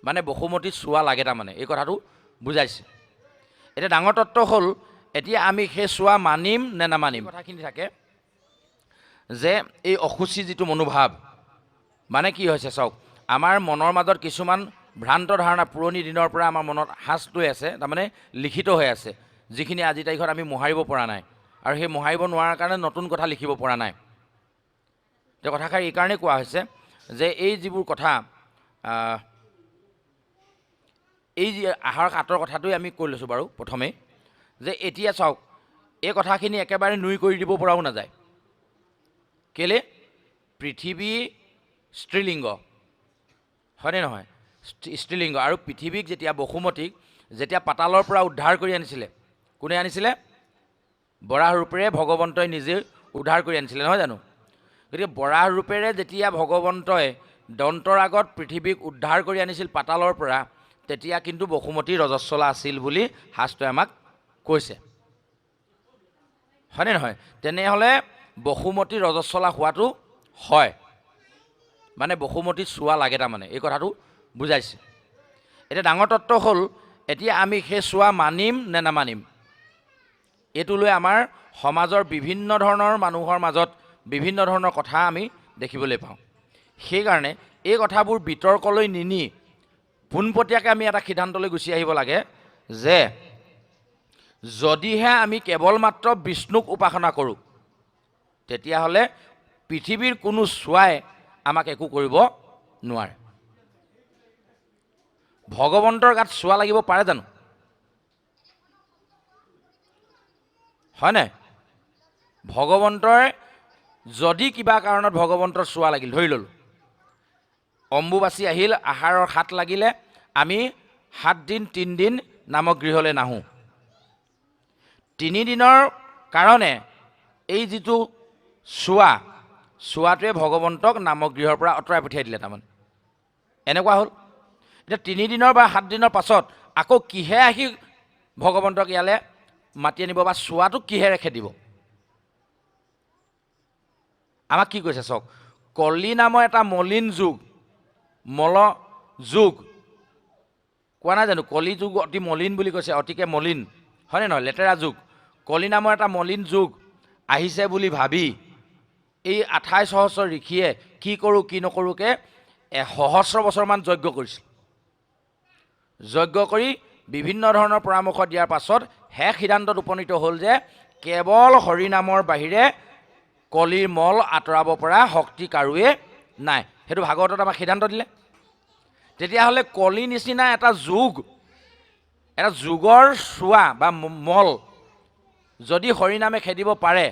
মানে বসুমতীত চোৱা লাগে তাৰমানে এই কথাটো বুজাইছে। এতিয়া ডাঙৰ তত্ত্ব হ'ল এতিয়া আমি সেই চোৱা মানিম নে নামানিম কথাখিনি থাকে যে এই অসুচি যিটো মনোভাৱ মানে কি হৈছে চাওক, আমাৰ মনৰ মাজত কিছুমান ভ্ৰান্ত ধাৰণা পুৰণি দিনৰ পৰা আমাৰ মনত সাঁচ লৈ আছে, তাৰমানে লিখিত হৈ আছে, যিখিনি আজি তাৰিখত আমি মোহাৰিব পৰা নাই, আৰু সেই মোহাৰিব নোৱাৰাৰ কাৰণে নতুন কথা লিখিব পৰা নাই। এতিয়া কথাষাৰ এইকাৰণেই কোৱা হৈছে যে এই যিবোৰ কথা এই যি আহাৰ কাটৰ কথাটোৱে আমি কৈ লৈছোঁ বাৰু প্ৰথমেই, যে এতিয়া চাওক এই কথাখিনি একেবাৰে নুই কৰি দিব পৰাও নাযায়। কেলে? পৃথিৱী স্ত্ৰীলিংগ হয়নে নহয়? স্ত্ৰীলিংগ, আৰু পৃথিৱীক যেতিয়া বসুমতীক যেতিয়া পাতালৰ পৰা উদ্ধাৰ কৰি আনিছিলে, কোনে আনিছিলে? বৰাহ ৰূপেৰে ভগৱন্তই নিজে উদ্ধাৰ কৰি আনিছিলে, নহয় জানো? গতিকে বৰাহ ৰূপেৰে যেতিয়া ভগৱন্তই দন্তৰ আগত পৃথিৱীক উদ্ধাৰ কৰি আনিছিল পাতালৰ পৰা, তেতিয়া কিন্তু বসুমতী ৰজস্বলা আছিল বুলি শাস্ত্ৰই আমাক কৈছে, হয়নে নহয়? তেনেহ'লে বসুমতী ৰজস্বলা হোৱাটো হয়, মানে বসুমতীত চোৱা লাগে তাৰমানে এই কথাটো বুজাইছে। এতিয়া ডাঙৰ তত্ত্ব হ'ল এতিয়া আমি সেই চোৱা মানিম নে নামানিম, এইটো লৈ আমাৰ সমাজৰ বিভিন্ন ধৰণৰ মানুহৰ মাজত বিভিন্ন ধৰণৰ কথা আমি দেখিবলৈ পাওঁ। সেইকাৰণে এই কথাবোৰ বিতৰ্কলৈ নিনি পোনপটীয়াকৈ আমি এটা সিদ্ধান্তলৈ গুচি আহিব লাগে যে যদিহে আমি কেৱল মাত্ৰ বিষ্ণুক উপাসনা কৰোঁ, তেতিয়াহ'লে পৃথিৱীৰ কোনো চোৱাই আমাক একো কৰিব নোৱাৰে। ভগৱন্তৰ গাত চোৱা লাগিব পাৰে জানো? হয়নে? ভগৱন্তৰ যদি কিবা কাৰণত ভগৱন্তৰ চোৱা লাগিল, ধৰি ল'লোঁ অম্বুবাচী আহিল, আহাৰৰ 7 লাগিলে, আমি 7 দিন 3 দিন নামক গৃহলৈ নাহোঁ, 3 দিনৰ কাৰণে এই যিটো চোৱাটোৱে ভগৱন্তক নামক গৃহৰ পৰা আঁতৰাই পঠিয়াই দিলে তাৰমানে, এনেকুৱা হ'ল। এতিয়া 3 দিনৰ বা 7 দিনৰ পাছত আকৌ কিহে আহি ভগৱন্তক ইয়ালৈ মাতি আনিব, বা চোৱাটো কিহেৰে খেদিব? আমাক কি কৈছে চাওক, কলি নামৰ এটা মলিন যুগ, মল যুগ কোৱা নাই জানো? কলি যুগ অতি মলিন বুলি কৈছে, অতিকে মলিন, হয়নে নহয়? লেতেৰা যুগ, কলি নামৰ এটা মলিন যুগ আহিছে বুলি ভাবি এই 28 সহস্ৰ ঋষিয়ে কি কৰোঁ কি নকৰোঁকৈ সহস্ৰ বছৰমান যজ্ঞ কৰিছিল। যজ্ঞ কৰি বিভিন্ন ধৰণৰ পৰামৰ্শ দিয়াৰ পাছত শেষ সিদ্ধান্তত উপনীত হ'ল যে কেৱল হৰিনামৰ বাহিৰে কলিৰ মল আঁতৰাব পৰা শক্তি কাৰোৱে নাই। সেইটো ভাগৱতত আমাক সিদ্ধান্ত দিলে। তেতিয়াহ'লে কলি নিচিনা এটা যুগৰ চোৱা বা মল যদি হৰিনামে খেদিব পাৰে,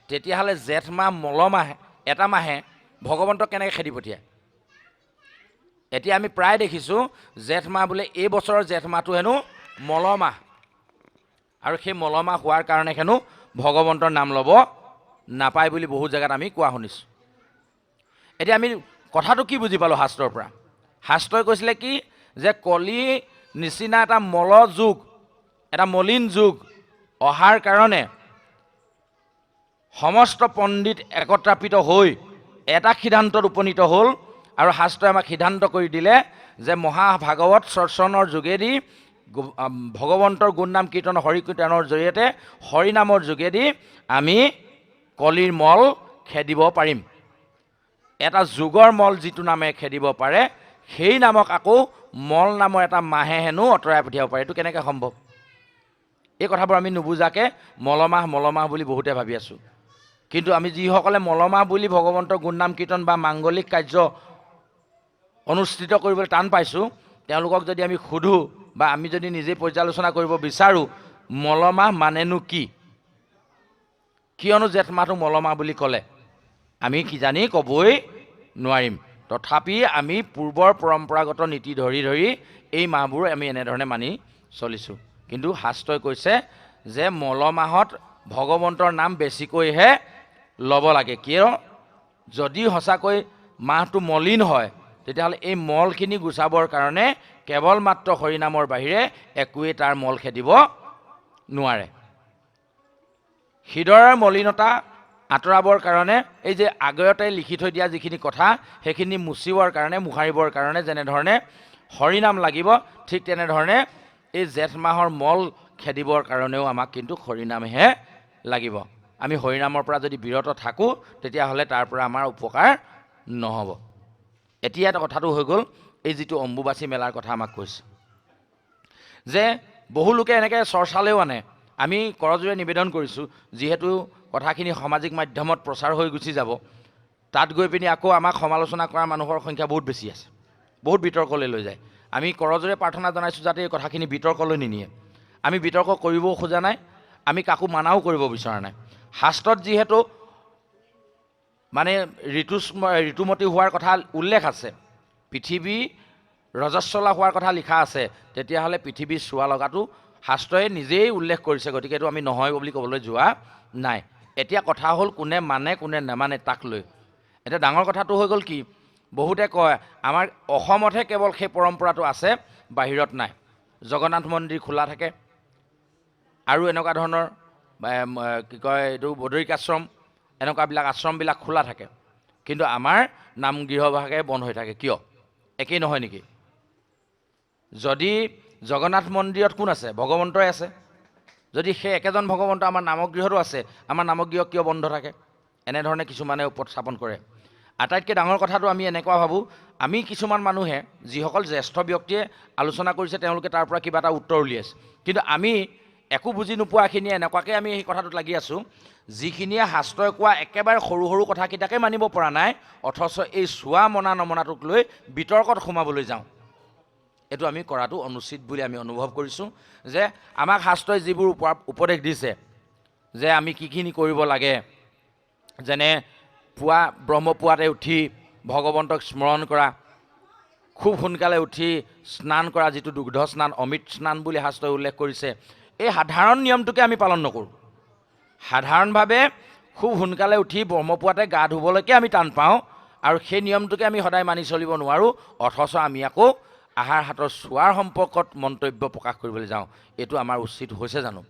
তেতিয়াহ'লে জেঠ মাহ মলমাহে এটা মাহে ভগৱন্তক কেনেকৈ খেদি পঠিয়ায়? এতিয়া আমি প্ৰায় দেখিছোঁ জেঠ মাহ বোলে এই বছৰৰ জেঠ মাহটো হেনো মলমাহ, আৰু সেই মলমাহ হোৱাৰ কাৰণে হেনো ভগৱন্তৰ নাম ল'ব নাপায় বুলি বহু জেগাত আমি কোৱা শুনিছোঁ। এতিয়া আমি কথাটো কি বুজি পালোঁ শাস্ত্ৰৰ পৰা? শাস্ত্ৰই কৈছিলে কি যে কলি নিচিনা এটা এটা মলিন যুগ অহাৰ কাৰণে সমস্ত পণ্ডিত একত্ৰাপিত হৈ এটা সিদ্ধান্তত উপনীত হ'ল, আৰু শাস্ত্ৰই আমাক সিদ্ধান্ত কৰি দিলে যে মহাভাগৱত চৰ্চনৰ যোগেদি ভগৱন্তৰ গুণনাম কীৰ্তন হৰি কীৰ্তনৰ জৰিয়তে হৰিনামৰ যোগেদি আমি কলিৰ মল খেদিব পাৰিম। এটা যুগৰ মল যিটো নামে খেদিব পাৰে, সেই নামক আকৌ মল নামৰ এটা মাহে হেনো আঁতৰাই পঠিয়াব পাৰে। এইটো কেনেকৈ সম্ভৱ? এই কথাবোৰ আমি নুবুজাকৈ মলমাহ বুলি বহুতে ভাবি আছোঁ। কিন্তু আমি যিসকলে মলমাহ বুলি ভগৱন্তৰ গুণনাম কীৰ্তন বা মাংগলিক কাৰ্য অনুষ্ঠিত কৰিবলৈ টান পাইছোঁ, তেওঁলোকক যদি আমি সোধোঁ বা আমি যদি নিজে পৰ্যালোচনা কৰিব বিচাৰোঁ মলমাহ মানেনো কি, কিয়নো জেঠ মাহটো মলমাহ বুলি ক'লে, আমি কিজানি ক'বই নোৱাৰিম। তথাপি আমি পূৰ্বৰ পৰম্পৰাগত নীতি ধৰি এই মাহবোৰ আমি এনেধৰণে মানি চলিছোঁ। কিন্তু শাস্ত্ৰই কৈছে যে মলমাহত ভগৱন্তৰ নাম বেছিকৈহে ল'ব লাগে। কিয়? যদি সঁচাকৈ মাহটো মলিন হয়, তেতিয়াহ'লে এই মলখিনি গুচাবৰ কাৰণে কেৱল মাত্ৰ হৰিনামৰ বাহিৰে একোৱেই তাৰ মল খেদিব নোৱাৰে। হৃদয়ৰ মলিনতা আঁতৰাবৰ কাৰণে এই যে আগতে লিখি থৈ দিয়া যিখিনি কথা, সেইখিনি মুচিবৰ কাৰণে মোহাৰিবৰ কাৰণে যেনেধৰণে হৰিনাম লাগিব। ঠিক তেনেধৰণে এই জেঠ মাহৰ মল খেদিবৰ কাৰণেও আমাক কিন্তু হৰিনামহে লাগিব। আমি হৰিনামৰ পৰা যদি বিৰত থাকোঁ তেতিয়াহ'লে তাৰ পৰা আমাৰ উপকাৰ নহ'ব। এতিয়া এটা কথাটো হৈ গ'ল, এই যিটো অম্বুবাচী মেলাৰ কথা আমাক কৈছে যে বহু লোকে এনেকৈ চৰ্চালেও আনে। আমি কৰজোৰে নিবেদন কৰিছোঁ, যিহেতু কথাখিনি সামাজিক মাধ্যমত প্ৰচাৰ হৈ গুচি যাব, তাত গৈ পিনি আকৌ আমাক সমালোচনা কৰা মানুহৰ সংখ্যা বহুত বেছি আছে, বহুত বিতৰ্কলৈ লৈ যায়। আমি কৰজোৰে প্ৰাৰ্থনা জনাইছোঁ যাতে এই কথাখিনি বিতৰ্কলৈ নিনিয়ে। আমি বিতৰ্ক কৰিবও খোজা নাই, আমি কাকো মানাও কৰিব বিচৰা নাই। শাস্ত্ৰত যিহেতু মানে ঋতুমতী হোৱাৰ কথা উল্লেখ আছে, পৃথিৱী ৰজস্বলা হোৱাৰ কথা লিখা আছে, তেতিয়াহ'লে পৃথিৱীৰ চোৱা লগাটো শাস্ত্ৰই নিজেই উল্লেখ কৰিছে। গতিকে এইটো আমি নহয় বুলি ক'বলৈ যোৱা নাই। এতিয়া কথা হ'ল কোনে মানে কোনে নেমানে তাক লৈ। এতিয়া ডাঙৰ কথাটো হৈ গ'ল কি, বহুতে কয় আমাৰ অসমতহে কেৱল সেই পৰম্পৰাটো আছে, বাহিৰত নাই। জগন্নাথ মন্দিৰ খোলা থাকে আৰু এনেকুৱা ধৰণৰ কি কয় এইটো বদৰিকাশ্ৰম, এনেকুৱাবিলাক আশ্ৰমবিলাক খোলা থাকে, কিন্তু আমাৰ নামগৃহভাগে বন্ধ হৈ থাকে। কিয়? একেই নহয় নেকি? যদি জগন্নাথ মন্দিৰত কোন আছে? ভগৱন্তই আছে। যদি সেই একেজন ভগৱন্ত আমাৰ নামগৃহতো আছে, আমাৰ নামগৃহ কিয় বন্ধ থাকে? এনেধৰণে কিছুমানে উপস্থাপন কৰে। আটাইতকৈ ডাঙৰ কথাটো আমি এনেকুৱা ভাবোঁ, আমি কিছুমান মানুহে যিসকল জ্যেষ্ঠ ব্যক্তিয়ে আলোচনা কৰিছে তেওঁলোকে তাৰ পৰা কিবা এটা উত্তৰ উলিয়াইছে, কিন্তু আমি একো বুজি নোপোৱাখিনিয়ে এনেকুৱাকৈ আমি সেই কথাটোত লাগি আছোঁ, যিখিনিয়ে শাস্ত্ৰই কোৱা একেবাৰে সৰু সৰু কথাকেইটাকে মানিব পৰা নাই, অথচ এই চোৱা মনা নমনাটোক লৈ বিতৰ্কত সোমাবলৈ যাওঁ। এইটো আমি কৰাটো অনুচিত বুলি আমি অনুভৱ কৰিছোঁ। যে আমাক শাস্ত্ৰই যিবোৰ উপদেশ দিছে যে আমি কিখিনি কৰিব লাগে, যেনে পুৱা ব্ৰহ্মপুৱাতে উঠি ভগৱন্তক স্মৰণ কৰা, খুব সোনকালে উঠি স্নান কৰা, যিটো দুগ্ধ স্নান, অমৃত স্নান বুলি শাস্ত্ৰই উল্লেখ কৰিছে, এই সাধাৰণ নিয়মটোকে আমি পালন নকৰোঁ। সাধাৰণভাৱে খুব সোনকালে উঠি ব্ৰহ্মপুৱাতে গা ধুবলৈকে আমি টান পাওঁ, আৰু সেই নিয়মটোকে আমি সদায় মানি চলিব নোৱাৰোঁ, অথচ আমি আকৌ আহাৰ হাতৰ চোৱাৰ সম্পৰ্কত মন্তব্য প্ৰকাশ কৰিবলৈ যাওঁ। এইটো আমাৰ উচিত হৈছে জানো?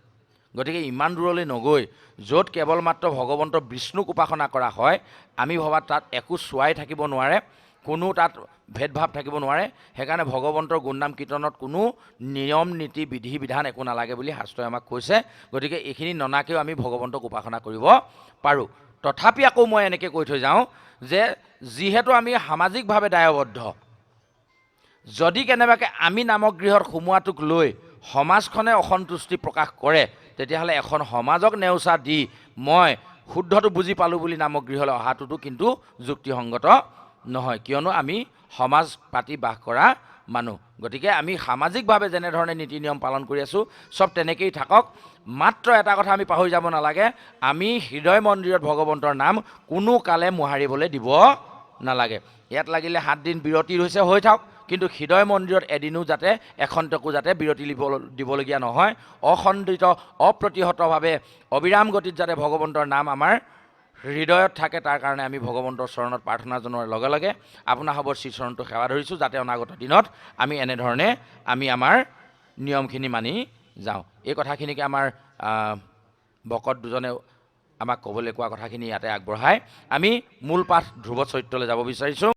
গতিকে ইমান দূৰলৈ নগৈ, য'ত কেৱল মাত্ৰ ভগৱন্ত বিষ্ণুক উপাসনা কৰা হয়, আমি ভবাত তাত একো চোৱাই থাকিব নোৱাৰে, কোনো তাত ভেদভাৱ থাকিব নোৱাৰে। সেইকাৰণে ভগৱন্তৰ গুণনাম কীৰ্তনত কোনো নিয়ম নীতি বিধি বিধান একো নালাগে বুলি শাস্ত্ৰই আমাক কৈছে। গতিকে এইখিনি ননাকেও আমি ভগৱন্তক উপাসনা কৰিব পাৰোঁ। তথাপি আকৌ মই এনেকৈ কৈ থৈ যাওঁ যে যিহেতু আমি সামাজিকভাৱে দায়বদ্ধ, যদি কেনেবাকৈ আমি নামগৃহত সোমোৱাটোক লৈ সমাজখনে অসন্তুষ্টি প্ৰকাশ কৰে, তেতিয়াহ'লে এখন সমাজক নেওচা দি মই শুদ্ধটো বুজি পালোঁ বুলি নামগৃহলৈ অহাটোতো কিন্তু যুক্তিসংগত নহয়, কিয়নো আমি সমাজ পাতি বাস কৰা মানুহ। গতিকে আমি সামাজিকভাৱে যেনেধৰণে নীতি নিয়ম পালন কৰি আছোঁ, চব তেনেকেই থাকক। মাত্ৰ এটা কথা আমি পাহৰি যাব নালাগে, আমি হৃদয় মন্দিৰত ভগৱন্তৰ নাম কোনো কালে মোহাৰিবলৈ দিব নালাগে। ইয়াত লাগিলে 7 দিন বিৰতি হৈছে হৈ থাকক, কিন্তু হৃদয় মন্দিৰত এদিনো যাতে এখন্তেকো যাতে বিৰতি দিবলগীয়া নহয়। অখণ্ডিত অপ্ৰতিহতভাৱে অবিৰাম গতিত যাতে ভগৱন্তৰ নাম আমাৰ হৃদয়ত থাকে, তাৰ কাৰণে আমি ভগৱন্তৰ চৰণত প্ৰাৰ্থনা জনোৱাৰ লগে লগে আপোনাৰ হ'ব শ্ৰীচৰণটো সেৱা ধৰিছোঁ, যাতে অনাগত দিনত আমি এনেধৰণে আমি আমাৰ নিয়মখিনি মানি যাওঁ। এই কথাখিনিকে আমাৰ ভকত দুজনে আমাক ক'বলৈ কোৱা কথাখিনি ইয়াতে আগবঢ়াই আমি মূল পাঠ ধ্ৰুৱ চৰিত্ৰলৈ যাব বিচাৰিছোঁ।